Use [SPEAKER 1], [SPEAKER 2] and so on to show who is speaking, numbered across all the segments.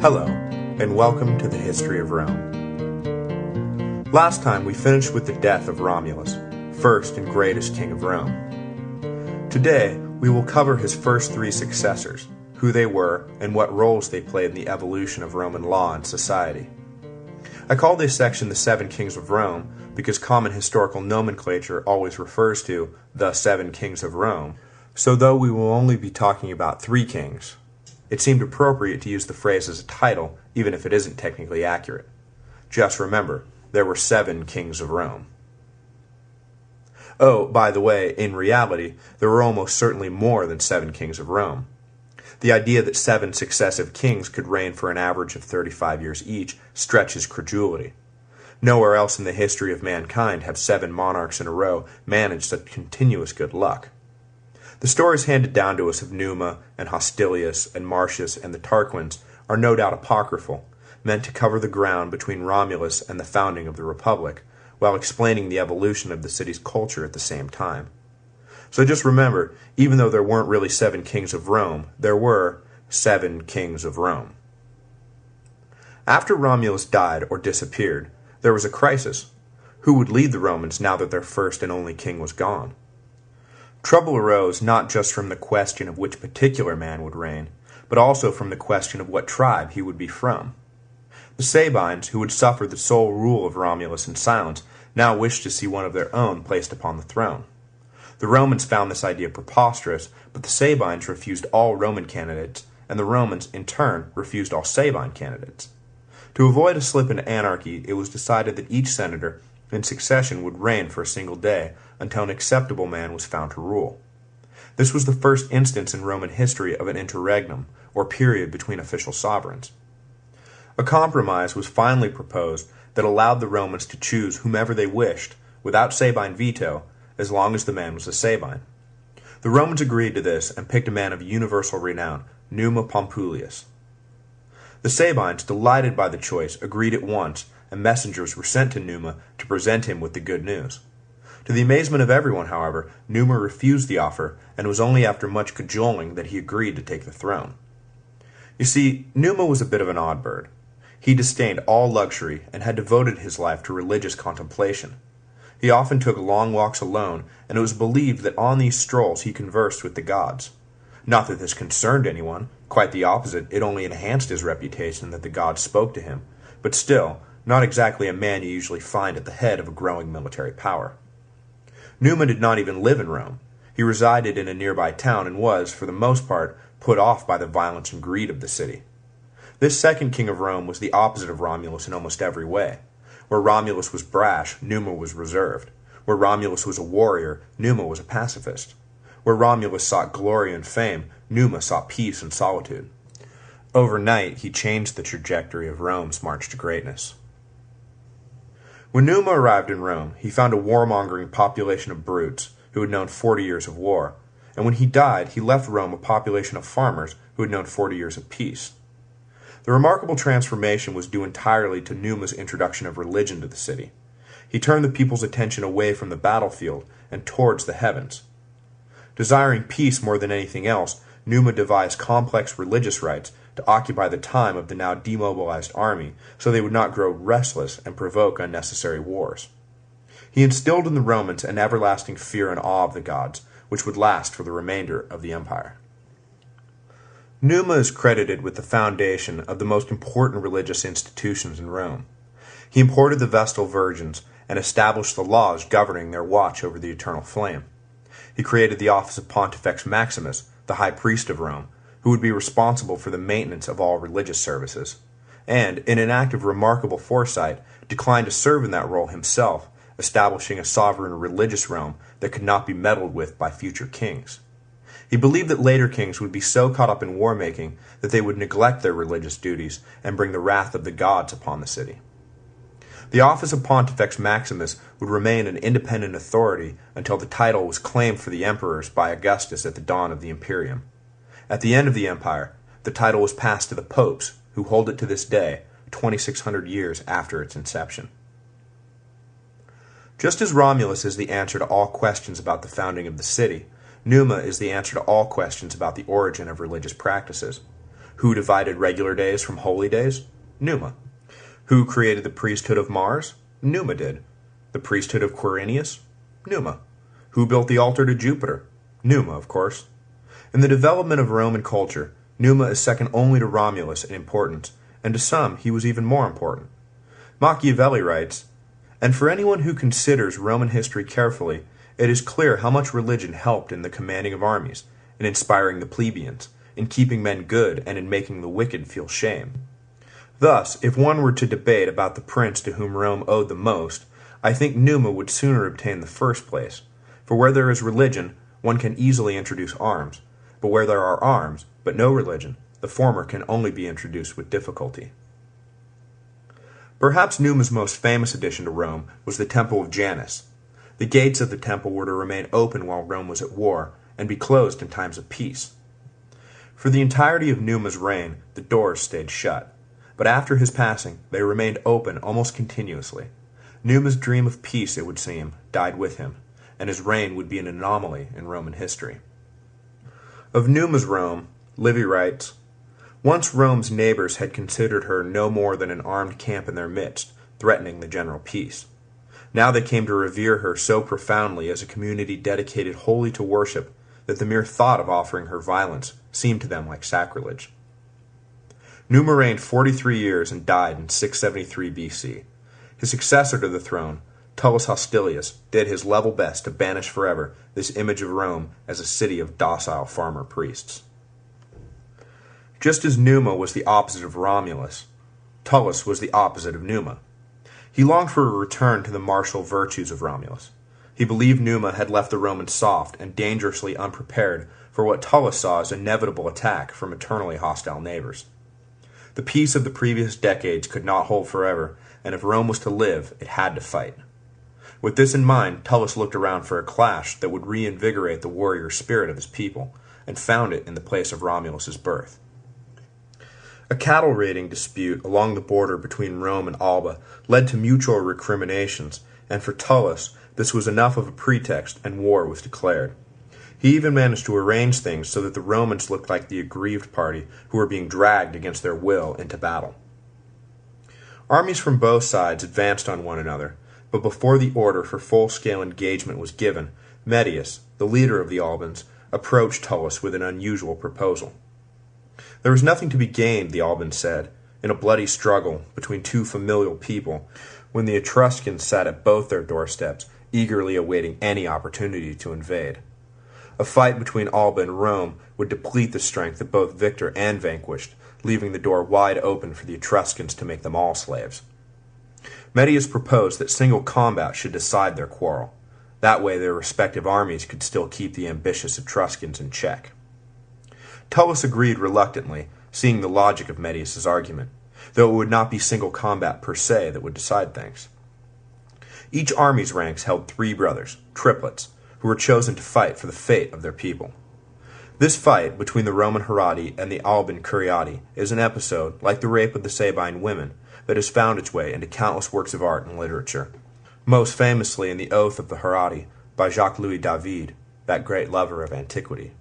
[SPEAKER 1] Hello, and welcome to the History of Rome. Last time we finished with the death of Romulus, first and greatest king of Rome. Today we will cover his first three successors, who they were, and what roles they played in the evolution of Roman law and society. I call this section the Seven Kings of Rome because common historical nomenclature always refers to the Seven Kings of Rome, so though we will only be talking about three kings, it seemed appropriate to use the phrase as a title, even if it isn't technically accurate. Just remember, there were 7 kings of Rome. Oh, by the way, in reality, there were almost certainly more than 7 kings of Rome. The idea that 7 successive kings could reign for an average of 35 years each stretches credulity. Nowhere else in the history of mankind have 7 monarchs in a row managed such continuous good luck. The stories handed down to us of Numa and Hostilius and Marcius and the Tarquins are no doubt apocryphal, meant to cover the ground between Romulus and the founding of the Republic, while explaining the evolution of the city's culture at the same time. So just remember, even though there weren't really 7 kings of Rome, there were 7 kings of Rome. After Romulus died or disappeared, there was a crisis. Who would lead the Romans now that their first and only king was gone? Trouble arose not just from the question of which particular man would reign, but also from the question of what tribe he would be from. The Sabines, who had suffered the sole rule of Romulus in silence, now wished to see one of their own placed upon the throne. The Romans found this idea preposterous, but the Sabines refused all Roman candidates, and the Romans, in turn, refused all Sabine candidates. To avoid a slip into anarchy, it was decided that each senator, in succession, would reign for a single day, until an acceptable man was found to rule. This was the first instance in Roman history of an interregnum, or period between official sovereigns. A compromise was finally proposed that allowed the Romans to choose whomever they wished, without Sabine veto, as long as the man was a Sabine. The Romans agreed to this and picked a man of universal renown, Numa Pompilius. The Sabines, delighted by the choice, agreed at once, and messengers were sent to Numa to present him with the good news. To the amazement of everyone, however, Numa refused the offer, and it was only after much cajoling that he agreed to take the throne. You see, Numa was a bit of an odd bird. He disdained all luxury and had devoted his life to religious contemplation. He often took long walks alone, and it was believed that on these strolls he conversed with the gods. Not that this concerned anyone, quite the opposite, it only enhanced his reputation that the gods spoke to him, but still, not exactly a man you usually find at the head of a growing military power. Numa did not even live in Rome. He resided in a nearby town and was, for the most part, put off by the violence and greed of the city. This second king of Rome was the opposite of Romulus in almost every way. Where Romulus was brash, Numa was reserved. Where Romulus was a warrior, Numa was a pacifist. Where Romulus sought glory and fame, Numa sought peace and solitude. Overnight, he changed the trajectory of Rome's march to greatness. When Numa arrived in Rome, he found a warmongering population of brutes who had known 40 years of war, and when he died, he left Rome a population of farmers who had known 40 years of peace. The remarkable transformation was due entirely to Numa's introduction of religion to the city. He turned the people's attention away from the battlefield and towards the heavens. Desiring peace more than anything else, Numa devised complex religious rites to occupy the time of the now demobilized army so they would not grow restless and provoke unnecessary wars. He instilled in the Romans an everlasting fear and awe of the gods, which would last for the remainder of the empire. Numa is credited with the foundation of the most important religious institutions in Rome. He imported the Vestal Virgins and established the laws governing their watch over the eternal flame. He created the office of Pontifex Maximus, the high priest of Rome, who would be responsible for the maintenance of all religious services, and, in an act of remarkable foresight, declined to serve in that role himself, establishing a sovereign religious realm that could not be meddled with by future kings. He believed that later kings would be so caught up in war-making that they would neglect their religious duties and bring the wrath of the gods upon the city. The office of Pontifex Maximus would remain an independent authority until the title was claimed for the emperors by Augustus at the dawn of the Imperium. At the end of the empire, the title was passed to the popes, who hold it to this day, 2,600 years after its inception. Just as Romulus is the answer to all questions about the founding of the city, Numa is the answer to all questions about the origin of religious practices. Who divided regular days from holy days? Numa. Who created the priesthood of Mars? Numa did. The priesthood of Quirinius? Numa. Who built the altar to Jupiter? Numa, of course. In the development of Roman culture, Numa is second only to Romulus in importance, and to some he was even more important. Machiavelli writes, "And for anyone who considers Roman history carefully, it is clear how much religion helped in the commanding of armies, in inspiring the plebeians, in keeping men good, and in making the wicked feel shame." Thus, if one were to debate about the prince to whom Rome owed the most, I think Numa would sooner obtain the first place. For where there is religion, one can easily introduce arms, but where there are arms, but no religion, the former can only be introduced with difficulty. Perhaps Numa's most famous addition to Rome was the Temple of Janus. The gates of the temple were to remain open while Rome was at war, and be closed in times of peace. For the entirety of Numa's reign, the doors stayed shut, but after his passing, they remained open almost continuously. Numa's dream of peace, it would seem, died with him, and his reign would be an anomaly in Roman history. Of Numa's Rome, Livy writes, "Once Rome's neighbors had considered her no more than an armed camp in their midst, threatening the general peace. Now they came to revere her so profoundly as a community dedicated wholly to worship that the mere thought of offering her violence seemed to them like sacrilege." Numa reigned 43 years and died in 673 BC. His successor to the throne, Tullus Hostilius, did his level best to banish forever this image of Rome as a city of docile farmer priests. Just as Numa was the opposite of Romulus, Tullus was the opposite of Numa. He longed for a return to the martial virtues of Romulus. He believed Numa had left the Romans soft and dangerously unprepared for what Tullus saw as inevitable attack from eternally hostile neighbors. The peace of the previous decades could not hold forever, and if Rome was to live, it had to fight. With this in mind, Tullus looked around for a clash that would reinvigorate the warrior spirit of his people, and found it in the place of Romulus's birth. A cattle raiding dispute along the border between Rome and Alba led to mutual recriminations, and for Tullus, this was enough of a pretext, and war was declared. He even managed to arrange things so that the Romans looked like the aggrieved party who were being dragged against their will into battle. Armies from both sides advanced on one another, but before the order for full-scale engagement was given, Medius, the leader of the Albans, approached Tullus with an unusual proposal. There was nothing to be gained, the Albans said, in a bloody struggle between two familial people, when the Etruscans sat at both their doorsteps, eagerly awaiting any opportunity to invade. A fight between Alba and Rome would deplete the strength of both victor and vanquished, leaving the door wide open for the Etruscans to make them all slaves. Medius proposed that single combat should decide their quarrel. That way their respective armies could still keep the ambitious Etruscans in check. Tullus agreed reluctantly, seeing the logic of Medius's argument, though it would not be single combat per se that would decide things. Each army's ranks held 3 brothers, triplets, who were chosen to fight for the fate of their people. This fight between the Roman Herati and the Alban Curiati is an episode, like the rape of the Sabine women, that has found its way into countless works of art and literature, most famously in the Oath of the Herati by Jacques-Louis David, that great lover of antiquity.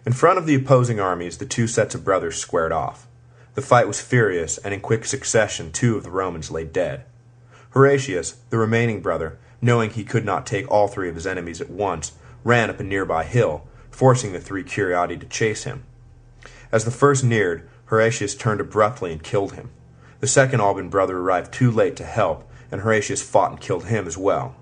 [SPEAKER 1] In front of the opposing armies, the 2 sets of brothers squared off. The fight was furious, and in quick succession 2 of the Romans lay dead. Horatius, the remaining brother, knowing he could not take all 3 of his enemies at once, ran up a nearby hill, forcing the 3 Curiati to chase him. As the first neared, Horatius turned abruptly and killed him. The second Alban brother arrived too late to help, and Horatius fought and killed him as well.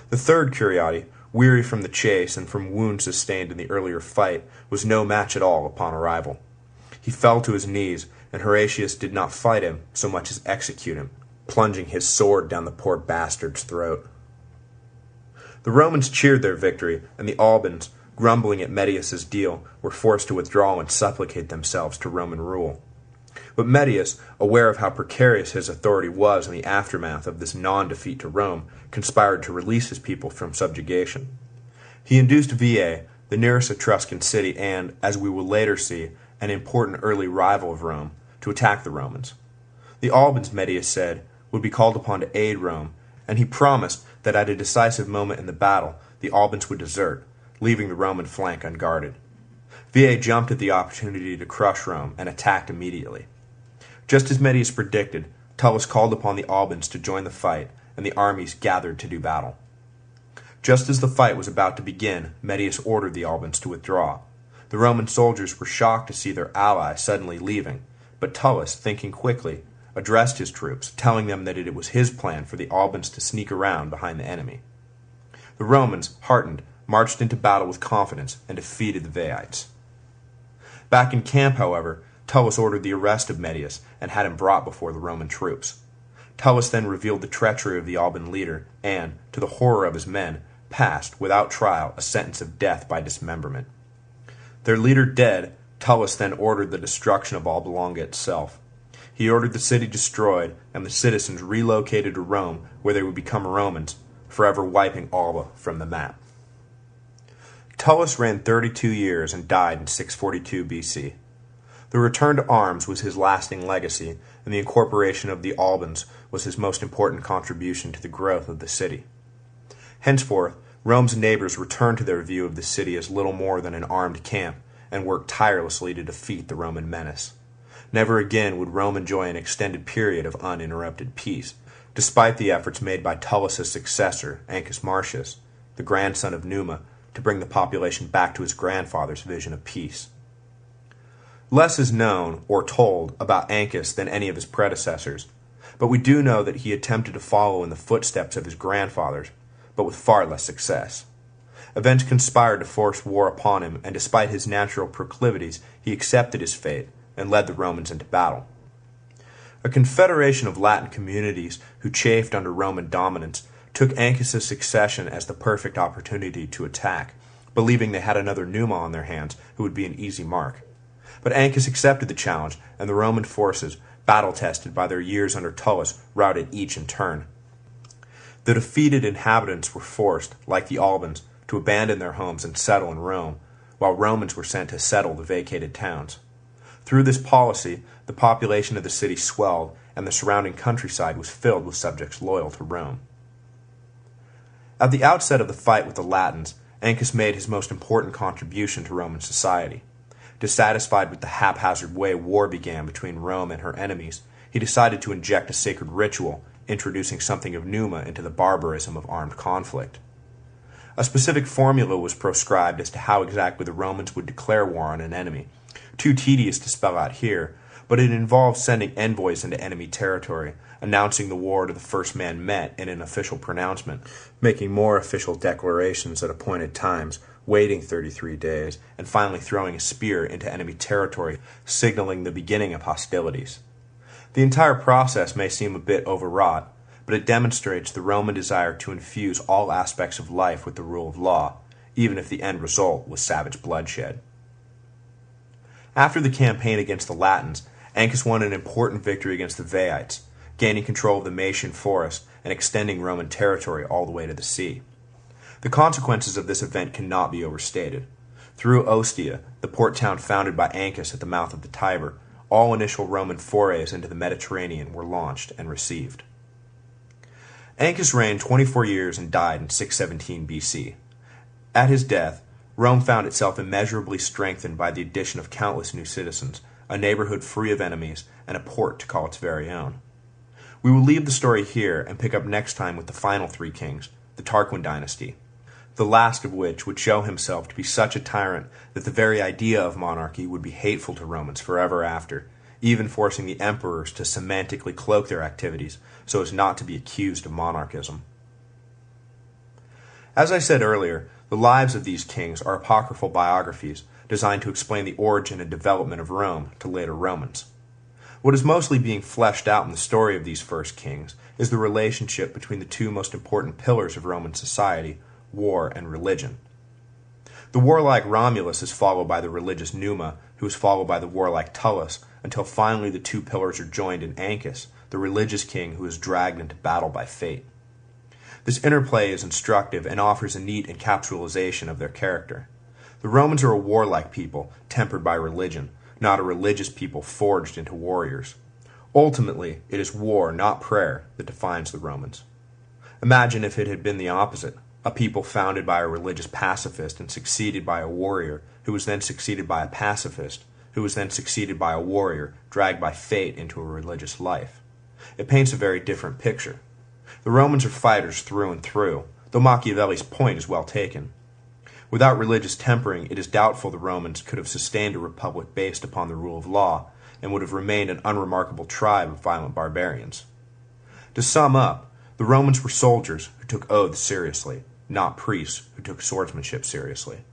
[SPEAKER 1] The third Curiati, weary from the chase and from wounds sustained in the earlier fight, was no match at all upon arrival. He fell to his knees, and Horatius did not fight him so much as execute him, plunging his sword down the poor bastard's throat. The Romans cheered their victory, and the Albans, grumbling at Medius's deal, were forced to withdraw and supplicate themselves to Roman rule. But Medius, aware of how precarious his authority was in the aftermath of this non-defeat to Rome, conspired to release his people from subjugation. He induced Veii, the nearest Etruscan city and, as we will later see, an important early rival of Rome, to attack the Romans. The Albans, Medius said, would be called upon to aid Rome, and he promised that at a decisive moment in the battle, the Albans would desert, leaving the Roman flank unguarded. VA jumped at the opportunity to crush Rome and attacked immediately. Just as Medius predicted, Tullus called upon the Albans to join the fight, and the armies gathered to do battle. Just as the fight was about to begin, Medius ordered the Albans to withdraw. The Roman soldiers were shocked to see their ally suddenly leaving, but Tullus, thinking quickly, addressed his troops, telling them that it was his plan for the Albans to sneak around behind the enemy. The Romans, heartened, marched into battle with confidence and defeated the Veites. Back in camp, however, Tullus ordered the arrest of Medius and had him brought before the Roman troops. Tullus then revealed the treachery of the Alban leader and, to the horror of his men, passed, without trial, a sentence of death by dismemberment. Their leader dead, Tullus then ordered the destruction of Alba Longa itself. He ordered the city destroyed and the citizens relocated to Rome, where they would become Romans, forever wiping Alba from the map. Tullus reigned 32 years and died in 642 BC. The return to arms was his lasting legacy, and the incorporation of the Albans was his most important contribution to the growth of the city. Henceforth, Rome's neighbors returned to their view of the city as little more than an armed camp, and worked tirelessly to defeat the Roman menace. Never again would Rome enjoy an extended period of uninterrupted peace, despite the efforts made by Tullus's successor, Ancus Marcius, the grandson of Numa, to bring the population back to his grandfather's vision of peace. Less is known, or told, about Ancus than any of his predecessors, but we do know that he attempted to follow in the footsteps of his grandfathers, but with far less success. Events conspired to force war upon him, and despite his natural proclivities, he accepted his fate and led the Romans into battle. A confederation of Latin communities who chafed under Roman dominance took Ancus's succession as the perfect opportunity to attack, believing they had another Numa on their hands who would be an easy mark. But Ancus accepted the challenge, and the Roman forces, battle-tested by their years under Tullus, routed each in turn. The defeated inhabitants were forced, like the Albans, to abandon their homes and settle in Rome, while Romans were sent to settle the vacated towns. Through this policy, the population of the city swelled, and the surrounding countryside was filled with subjects loyal to Rome. At the outset of the fight with the Latins, Ancus made his most important contribution to Roman society. Dissatisfied with the haphazard way war began between Rome and her enemies, he decided to inject a sacred ritual, introducing something of Numa into the barbarism of armed conflict. A specific formula was proscribed as to how exactly the Romans would declare war on an enemy. Too tedious to spell out here, but it involved sending envoys into enemy territory, announcing the war to the first man met in an official pronouncement, making more official declarations at appointed times, waiting 33 days, and finally throwing a spear into enemy territory, signaling the beginning of hostilities. The entire process may seem a bit overwrought, but it demonstrates the Roman desire to infuse all aspects of life with the rule of law, even if the end result was savage bloodshed. After the campaign against the Latins, Ancus won an important victory against the Veites, gaining control of the Maetian forest and extending Roman territory all the way to the sea. The consequences of this event cannot be overstated. Through Ostia, the port town founded by Ancus at the mouth of the Tiber, all initial Roman forays into the Mediterranean were launched and received. Ancus reigned 24 years and died in 617 BC. At his death, Rome found itself immeasurably strengthened by the addition of countless new citizens, a neighborhood free of enemies, and a port to call its very own. We will leave the story here and pick up next time with the final three kings, the Tarquin dynasty, the last of which would show himself to be such a tyrant that the very idea of monarchy would be hateful to Romans forever after, even forcing the emperors to semantically cloak their activities so as not to be accused of monarchism. As I said earlier, the lives of these kings are apocryphal biographies designed to explain the origin and development of Rome to later Romans. What is mostly being fleshed out in the story of these first kings is the relationship between the two most important pillars of Roman society, war and religion. The warlike Romulus is followed by the religious Numa, who is followed by the warlike Tullus, until finally the two pillars are joined in Ancus, the religious king who is dragged into battle by fate. This interplay is instructive and offers a neat encapsulation of their character. The Romans are a warlike people, tempered by religion, not a religious people forged into warriors. Ultimately, it is war, not prayer, that defines the Romans. Imagine if it had been the opposite, a people founded by a religious pacifist and succeeded by a warrior who who was then succeeded by a pacifist, who was then succeeded by a warrior dragged by fate into a religious life. It paints a very different picture. The Romans are fighters through and through, though Machiavelli's point is well taken. Without religious tempering, it is doubtful the Romans could have sustained a republic based upon the rule of law, and would have remained an unremarkable tribe of violent barbarians. To sum up, the Romans were soldiers who took oaths seriously, not priests who took swordsmanship seriously.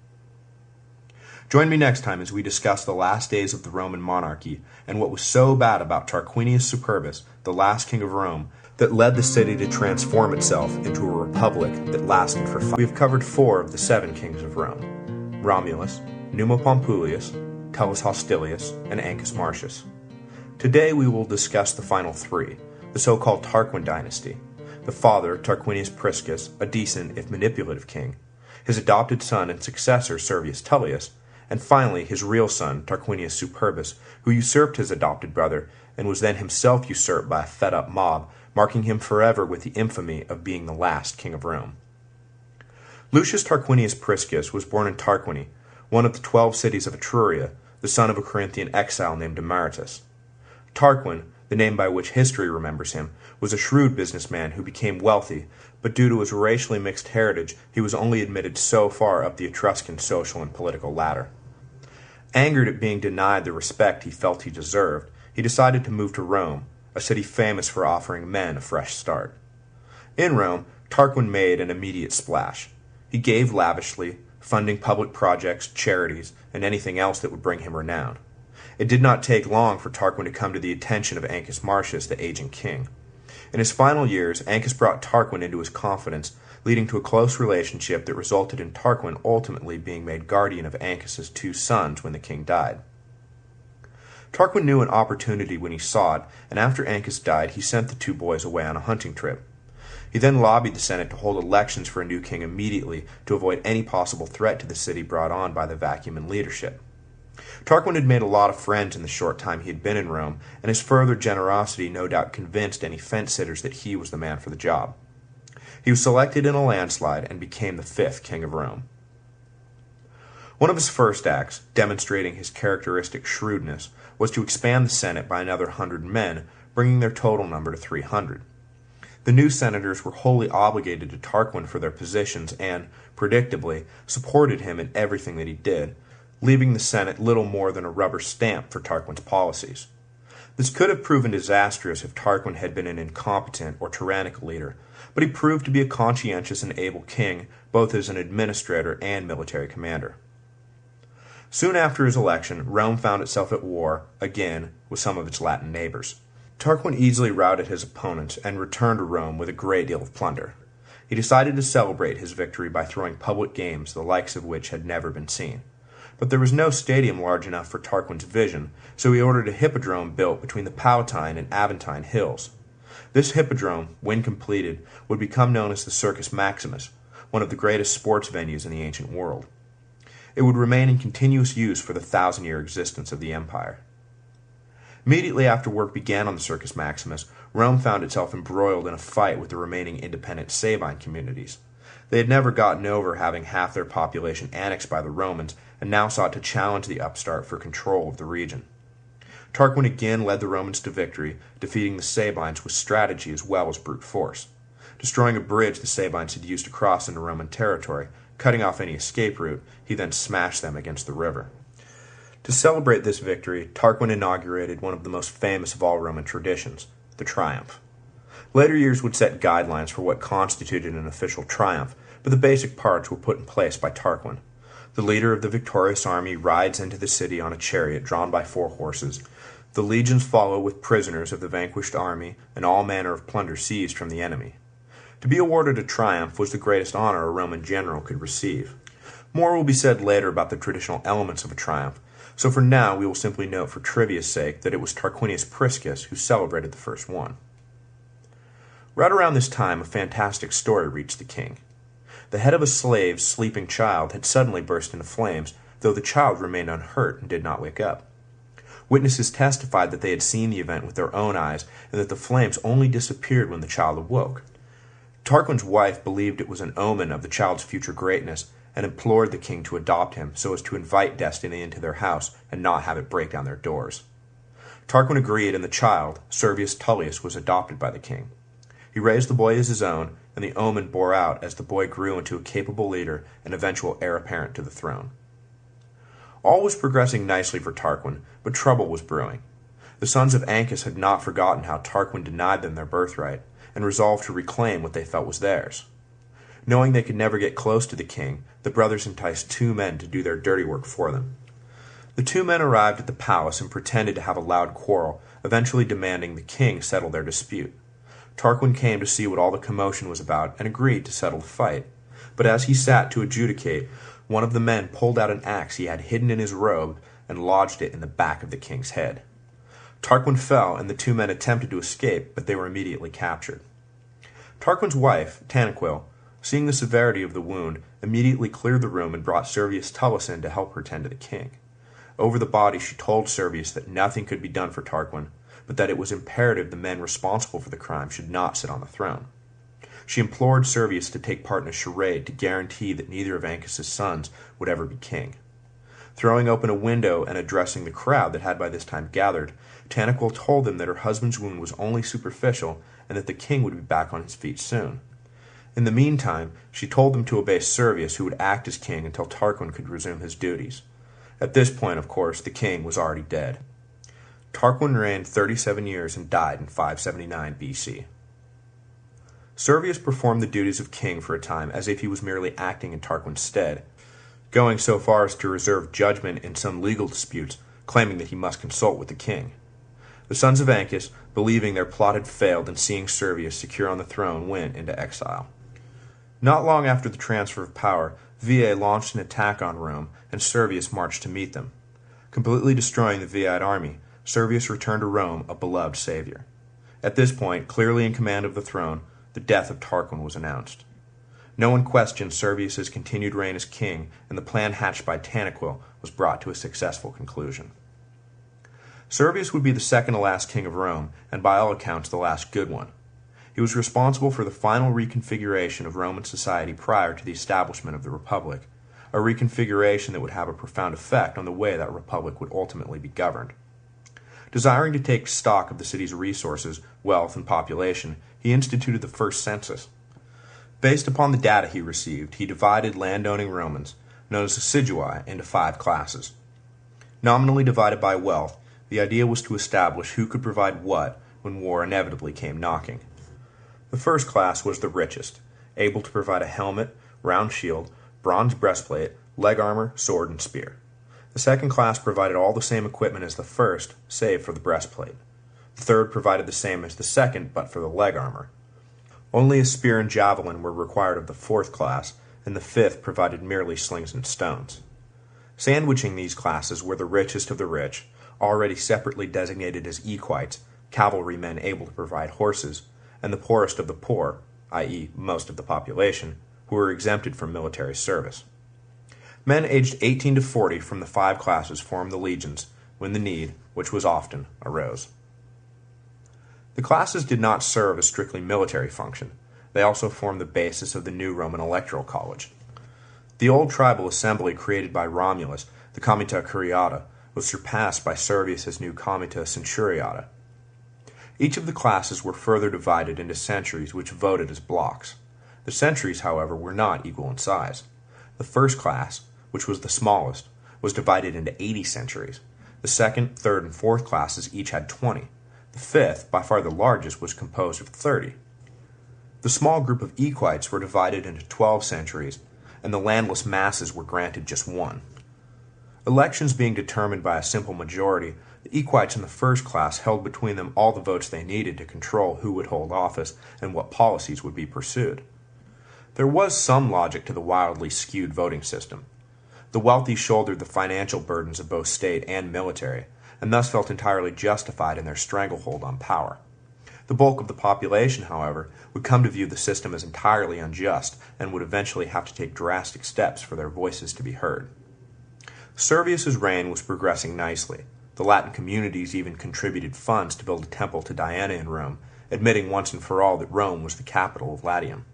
[SPEAKER 1] Join me next time as we discuss the last days of the Roman monarchy and what was so bad about Tarquinius Superbus, the last king of Rome, that led the city to transform itself into a republic that lasted for 5 years. We have covered 4 of the 7 kings of Rome: Romulus, Numa Pompilius, Tullus Hostilius, and Ancus Marcius. Today we will discuss the final 3, the so-called Tarquin dynasty, the father, Tarquinius Priscus, a decent if manipulative king, his adopted son and successor, Servius Tullius, and finally his real son, Tarquinius Superbus, who usurped his adopted brother and was then himself usurped by a fed-up mob, marking him forever with the infamy of being the last king of Rome. Lucius Tarquinius Priscus was born in Tarquini, one of the 12 cities of Etruria, the son of a Corinthian exile named Demaratus. Tarquin, the name by which history remembers him, was a shrewd businessman who became wealthy, but due to his racially mixed heritage, he was only admitted so far up the Etruscan social and political ladder. Angered at being denied the respect he felt he deserved, he decided to move to Rome, a city famous for offering men a fresh start. In Rome, Tarquin made an immediate splash. He gave lavishly, funding public projects, charities, and anything else that would bring him renown. It did not take long for Tarquin to come to the attention of Ancus Marcius, the aging king. In his final years, Ancus brought Tarquin into his confidence, leading to a close relationship that resulted in Tarquin ultimately being made guardian of Ancus's 2 sons when the king died. Tarquin knew an opportunity when he saw it, and after Ancus died, he sent the 2 boys away on a hunting trip. He then lobbied the Senate to hold elections for a new king immediately to avoid any possible threat to the city brought on by the vacuum in leadership. Tarquin had made a lot of friends in the short time he had been in Rome, and his further generosity no doubt convinced any fence-sitters that he was the man for the job. He was selected in a landslide and became the 5th king of Rome. One of his first acts, demonstrating his characteristic shrewdness, was to expand the Senate by another 100 men, bringing their total number to 300. The new senators were wholly obligated to Tarquin for their positions and, predictably, supported him in everything that he did, leaving the Senate little more than a rubber stamp for Tarquin's policies. This could have proven disastrous if Tarquin had been an incompetent or tyrannical leader, but he proved to be a conscientious and able king, both as an administrator and military commander. Soon after his election, Rome found itself at war, again, with some of its Latin neighbors. Tarquin easily routed his opponents and returned to Rome with a great deal of plunder. He decided to celebrate his victory by throwing public games the likes of which had never been seen. But there was no stadium large enough for Tarquin's vision, so he ordered a hippodrome built between the Palatine and Aventine hills. This hippodrome, when completed, would become known as the Circus Maximus, one of the greatest sports venues in the ancient world. It would remain in continuous use for the 1,000-year existence of the empire. Immediately after work began on the Circus Maximus, Rome found itself embroiled in a fight with the remaining independent Sabine communities. They had never gotten over having half their population annexed by the Romans, and now sought to challenge the upstart for control of the region. Tarquin again led the Romans to victory, defeating the Sabines with strategy as well as brute force. Destroying a bridge the Sabines had used to cross into Roman territory, cutting off any escape route, he then smashed them against the river. To celebrate this victory, Tarquin inaugurated one of the most famous of all Roman traditions, the triumph. Later years would set guidelines for what constituted an official triumph, but the basic parts were put in place by Tarquin. The leader of the victorious army rides into the city on a chariot drawn by 4 horses. The legions follow with prisoners of the vanquished army and all manner of plunder seized from the enemy. To be awarded a triumph was the greatest honor a Roman general could receive. More will be said later about the traditional elements of a triumph, so for now we will simply note for trivia's sake that it was Tarquinius Priscus who celebrated the first one. Right around this time, a fantastic story reached the king. The head of a slave's sleeping child had suddenly burst into flames, though the child remained unhurt and did not wake up. Witnesses testified that they had seen the event with their own eyes, and that the flames only disappeared when the child awoke. Tarquin's wife believed it was an omen of the child's future greatness, and implored the king to adopt him so as to invite destiny into their house and not have it break down their doors. Tarquin agreed, and the child, Servius Tullius, was adopted by the king. He raised the boy as his own, and the omen bore out as the boy grew into a capable leader and eventual heir apparent to the throne. All was progressing nicely for Tarquin, but trouble was brewing. The sons of Ancus had not forgotten how Tarquin denied them their birthright, and resolved to reclaim what they felt was theirs. Knowing they could never get close to the king, the brothers enticed 2 men to do their dirty work for them. The 2 men arrived at the palace and pretended to have a loud quarrel, eventually demanding the king settle their dispute. Tarquin came to see what all the commotion was about and agreed to settle the fight. But as he sat to adjudicate, one of the men pulled out an axe he had hidden in his robe and lodged it in the back of the king's head. Tarquin fell, and the 2 men attempted to escape, but they were immediately captured. Tarquin's wife, Tanaquil, seeing the severity of the wound, immediately cleared the room and brought Servius Tullus in to help her tend to the king. Over the body she told Servius that nothing could be done for Tarquin, but that it was imperative the men responsible for the crime should not sit on the throne. She implored Servius to take part in a charade to guarantee that neither of Ancus's sons would ever be king. Throwing open a window and addressing the crowd that had by this time gathered, Tanaquil told them that her husband's wound was only superficial and that the king would be back on his feet soon. In the meantime, she told them to obey Servius, who would act as king until Tarquin could resume his duties. At this point, of course, the king was already dead. Tarquin reigned 37 years and died in 579 BC. Servius performed the duties of king for a time as if he was merely acting in Tarquin's stead, going so far as to reserve judgment in some legal disputes, claiming that he must consult with the king. The sons of Ancus, believing their plot had failed and seeing Servius secure on the throne, went into exile. Not long after the transfer of power, Veii launched an attack on Rome, and Servius marched to meet them. Completely destroying the Viite army, Servius returned to Rome a beloved savior. At this point, clearly in command of the throne, the death of Tarquin was announced. No one questioned Servius's continued reign as king, and the plan hatched by Tanaquil was brought to a successful conclusion. Servius would be the second to last king of Rome, and by all accounts the last good one. He was responsible for the final reconfiguration of Roman society prior to the establishment of the Republic, a reconfiguration that would have a profound effect on the way that Republic would ultimately be governed. Desiring to take stock of the city's resources, wealth, and population, he instituted the first census. Based upon the data he received, he divided landowning Romans, known as the Assiduii, into 5 classes. Nominally divided by wealth, the idea was to establish who could provide what when war inevitably came knocking. The first class was the richest, able to provide a helmet, round shield, bronze breastplate, leg armor, sword, and spear. The second class provided all the same equipment as the first, save for the breastplate. The third provided the same as the second, but for the leg armor. Only a spear and javelin were required of the fourth class, and the fifth provided merely slings and stones. Sandwiching these classes were the richest of the rich, already separately designated as equites, cavalrymen able to provide horses, and the poorest of the poor, i.e., most of the population, who were exempted from military service. Men aged 18 to 40 from the 5 classes formed the legions, when the need, which was often, arose. The classes did not serve a strictly military function. They also formed the basis of the new Roman electoral college. The old tribal assembly created by Romulus, the Comita Curiata, was surpassed by Servius's new Comita Centuriata. Each of the classes were further divided into centuries which voted as blocks. The centuries, however, were not equal in size. The first class, which was the smallest, was divided into 80 centuries. The second, third, and fourth classes each had 20. The fifth, by far the largest, was composed of 30. The small group of equites were divided into 12 centuries, and the landless masses were granted just 1. Elections being determined by a simple majority, the equites in the first class held between them all the votes they needed to control who would hold office and what policies would be pursued. There was some logic to the wildly skewed voting system. The wealthy shouldered the financial burdens of both state and military, and thus felt entirely justified in their stranglehold on power. The bulk of the population, however, would come to view the system as entirely unjust and would eventually have to take drastic steps for their voices to be heard. Servius's reign was progressing nicely. The Latin communities even contributed funds to build a temple to Diana in Rome, admitting once and for all that Rome was the capital of Latium.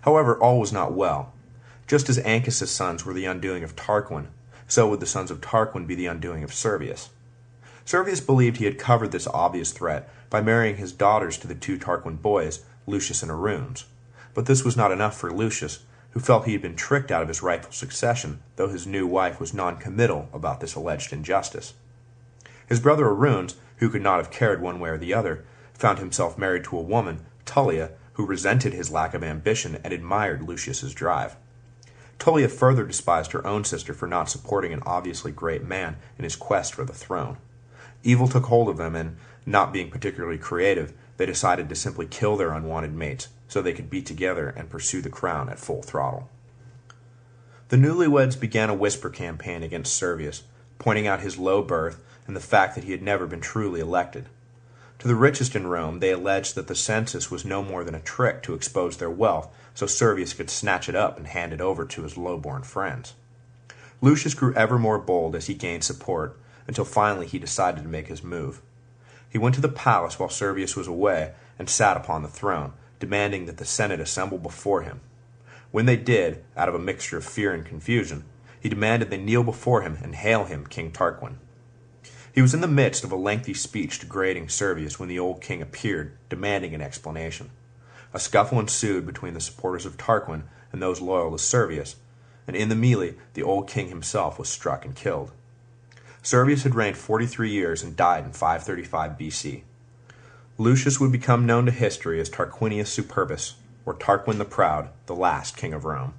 [SPEAKER 1] However, all was not well. Just as Ancus's sons were the undoing of Tarquin, so would the sons of Tarquin be the undoing of Servius. Servius believed he had covered this obvious threat by marrying his daughters to the two Tarquin boys, Lucius and Aruns. But this was not enough for Lucius, who felt he had been tricked out of his rightful succession, though his new wife was non-committal about this alleged injustice. His brother Aruns, who could not have cared one way or the other, found himself married to a woman, Tullia, who resented his lack of ambition and admired Lucius's drive. Tullia further despised her own sister for not supporting an obviously great man in his quest for the throne. Evil took hold of them, and, not being particularly creative, they decided to simply kill their unwanted mates so they could be together and pursue the crown at full throttle. The newlyweds began a whisper campaign against Servius, pointing out his low birth and the fact that he had never been truly elected. To the richest in Rome, they alleged that the census was no more than a trick to expose their wealth so Servius could snatch it up and hand it over to his low-born friends. Lucius grew ever more bold as he gained support, until finally he decided to make his move. He went to the palace while Servius was away and sat upon the throne, demanding that the Senate assemble before him. When they did, out of a mixture of fear and confusion, he demanded they kneel before him and hail him King Tarquin. He was in the midst of a lengthy speech degrading Servius when the old king appeared, demanding an explanation. A scuffle ensued between the supporters of Tarquin and those loyal to Servius, and in the melee the old king himself was struck and killed. Servius had reigned 43 years and died in 535 BC. Lucius would become known to history as Tarquinius Superbus, or Tarquin the Proud, the last king of Rome.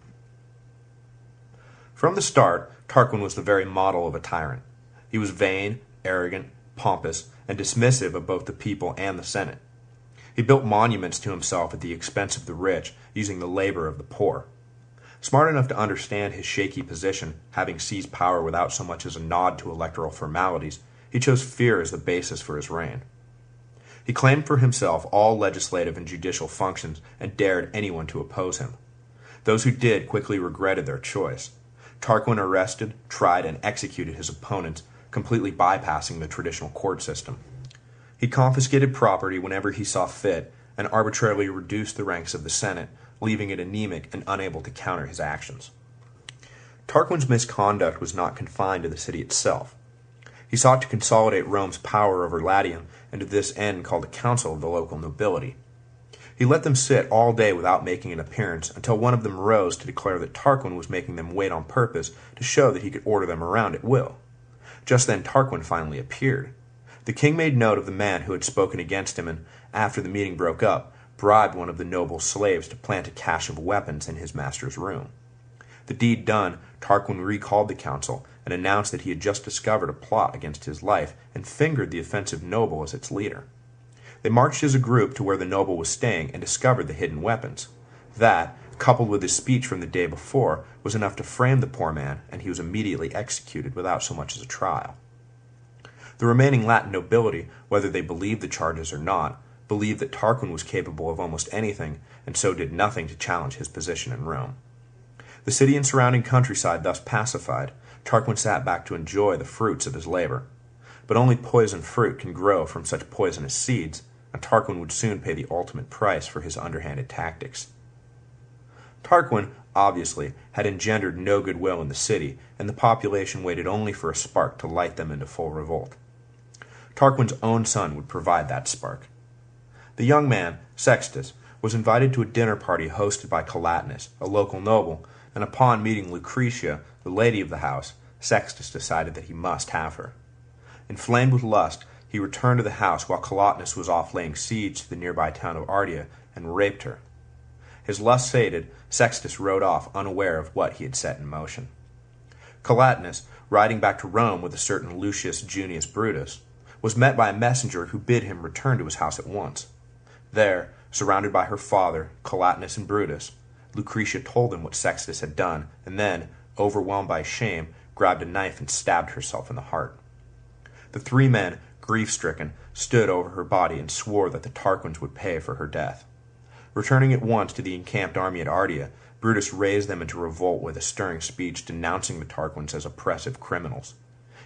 [SPEAKER 1] From the start, Tarquin was the very model of a tyrant. He was vain, arrogant, pompous, and dismissive of both the people and the Senate. He built monuments to himself at the expense of the rich, using the labor of the poor. Smart enough to understand his shaky position, having seized power without so much as a nod to electoral formalities, he chose fear as the basis for his reign. He claimed for himself all legislative and judicial functions and dared anyone to oppose him. Those who did quickly regretted their choice. Tarquin arrested, tried, and executed his opponents, completely bypassing the traditional court system. He confiscated property whenever he saw fit and arbitrarily reduced the ranks of the Senate, leaving it anemic and unable to counter his actions. Tarquin's misconduct was not confined to the city itself. He sought to consolidate Rome's power over Latium, and to this end called a council of the local nobility. He let them sit all day without making an appearance, until one of them rose to declare that Tarquin was making them wait on purpose to show that he could order them around at will. Just then Tarquin finally appeared. The king made note of the man who had spoken against him, and, after the meeting broke up, bribed one of the noble's slaves to plant a cache of weapons in his master's room. The deed done, Tarquin recalled the council and announced that he had just discovered a plot against his life and fingered the offensive noble as its leader. They marched as a group to where the noble was staying and discovered the hidden weapons. That, coupled with his speech from the day before, was enough to frame the poor man, and he was immediately executed without so much as a trial. The remaining Latin nobility, whether they believed the charges or not, believed that Tarquin was capable of almost anything, and so did nothing to challenge his position in Rome. The city and surrounding countryside thus pacified, Tarquin sat back to enjoy the fruits of his labor. But only poisoned fruit can grow from such poisonous seeds, and Tarquin would soon pay the ultimate price for his underhanded tactics. Tarquin, obviously, had engendered no goodwill in the city, and the population waited only for a spark to light them into full revolt. Tarquin's own son would provide that spark. The young man, Sextus, was invited to a dinner party hosted by Collatinus, a local noble, and upon meeting Lucretia, the lady of the house, Sextus decided that he must have her. Inflamed with lust, he returned to the house while Collatinus was off laying siege to the nearby town of Ardea and raped her. His lust sated, Sextus rode off unaware of what he had set in motion. Collatinus, riding back to Rome with a certain Lucius Junius Brutus, was met by a messenger who bid him return to his house at once. There, surrounded by her father, Collatinus and Brutus, Lucretia told them what Sextus had done, and then, overwhelmed by shame, grabbed a knife and stabbed herself in the heart. The three men, grief-stricken, stood over her body and swore that the Tarquins would pay for her death. Returning at once to the encamped army at Ardea, Brutus raised them into revolt with a stirring speech denouncing the Tarquins as oppressive criminals.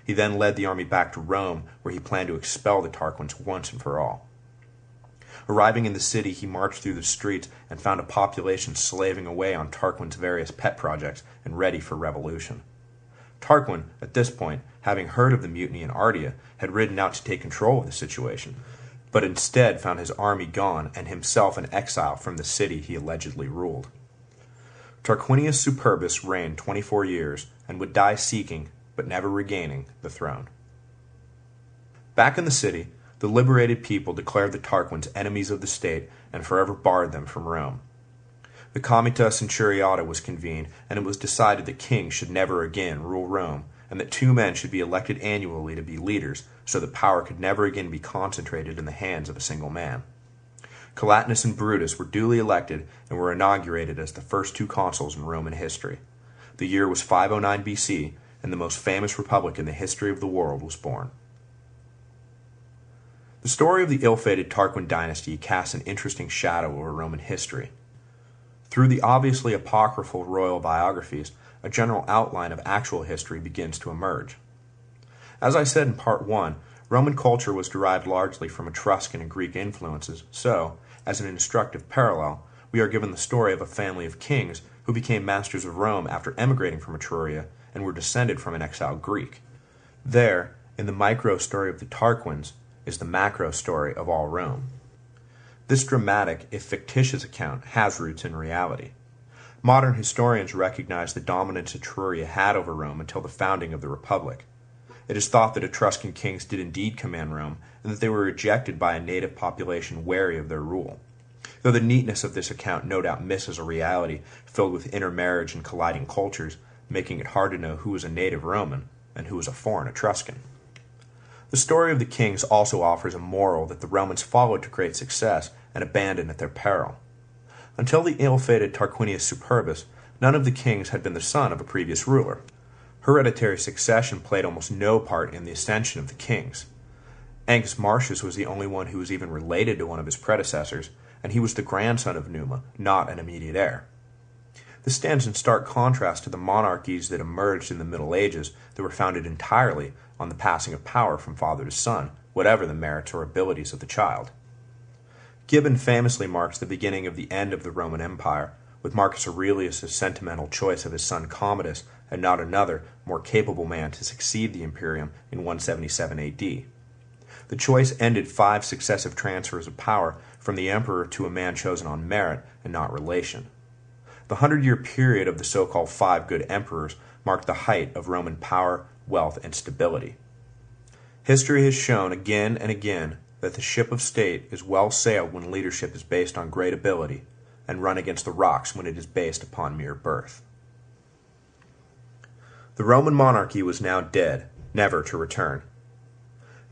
[SPEAKER 1] He then led the army back to Rome, where he planned to expel the Tarquins once and for all. Arriving in the city, he marched through the streets and found a population slaving away on Tarquin's various pet projects and ready for revolution. Tarquin, at this point, having heard of the mutiny in Ardea, had ridden out to take control of the situation, but instead found his army gone and himself in exile from the city he allegedly ruled. Tarquinius Superbus reigned 24 years and would die seeking, but never regaining, the throne. Back in the city, the liberated people declared the Tarquins enemies of the state and forever barred them from Rome. The Comita Centuriata was convened, and it was decided that kings should never again rule Rome, and that 2 men should be elected annually to be leaders, so that power could never again be concentrated in the hands of a single man. Collatinus and Brutus were duly elected and were inaugurated as the first 2 consuls in Roman history. The year was 509 BC, and the most famous republic in the history of the world was born. The story of the ill-fated Tarquin dynasty casts an interesting shadow over Roman history. Through the obviously apocryphal royal biographies, a general outline of actual history begins to emerge. As I said in Part 1, Roman culture was derived largely from Etruscan and Greek influences, so, as an instructive parallel, we are given the story of a family of kings who became masters of Rome after emigrating from Etruria and were descended from an exiled Greek. There, in the micro-story of the Tarquins, is the macro-story of all Rome. This dramatic, if fictitious account has roots in reality. Modern historians recognize the dominance Etruria had over Rome until the founding of the Republic. It is thought that Etruscan kings did indeed command Rome, and that they were rejected by a native population wary of their rule. Though the neatness of this account no doubt misses a reality filled with intermarriage and colliding cultures, making it hard to know who was a native Roman and who was a foreign Etruscan. The story of the kings also offers a moral that the Romans followed to great success and abandoned at their peril. Until the ill-fated Tarquinius Superbus, none of the kings had been the son of a previous ruler. Hereditary succession played almost no part in the ascension of the kings. Ancus Marcius was the only one who was even related to one of his predecessors, and he was the grandson of Numa, not an immediate heir. This stands in stark contrast to the monarchies that emerged in the Middle Ages that were founded entirely on the passing of power from father to son, whatever the merits or abilities of the child. Gibbon famously marks the beginning of the end of the Roman Empire, with Marcus Aurelius' sentimental choice of his son Commodus and not another, more capable man to succeed the imperium in 177 AD. The choice ended 5 successive transfers of power from the emperor to a man chosen on merit and not relation. The 100-year period of the so-called 5 good emperors marked the height of Roman power, wealth, and stability. History has shown again and again that the ship of state is well sailed when leadership is based on great ability, and run against the rocks when it is based upon mere birth. The Roman monarchy was now dead, never to return.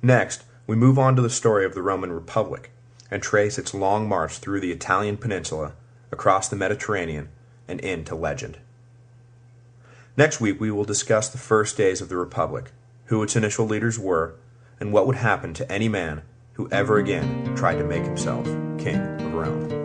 [SPEAKER 1] Next, we move on to the story of the Roman Republic, and trace its long march through the Italian peninsula, across the Mediterranean, and into legend. Next week we will discuss the first days of the Republic, who its initial leaders were, and what would happen to any man who ever again tried to make himself king of Rome.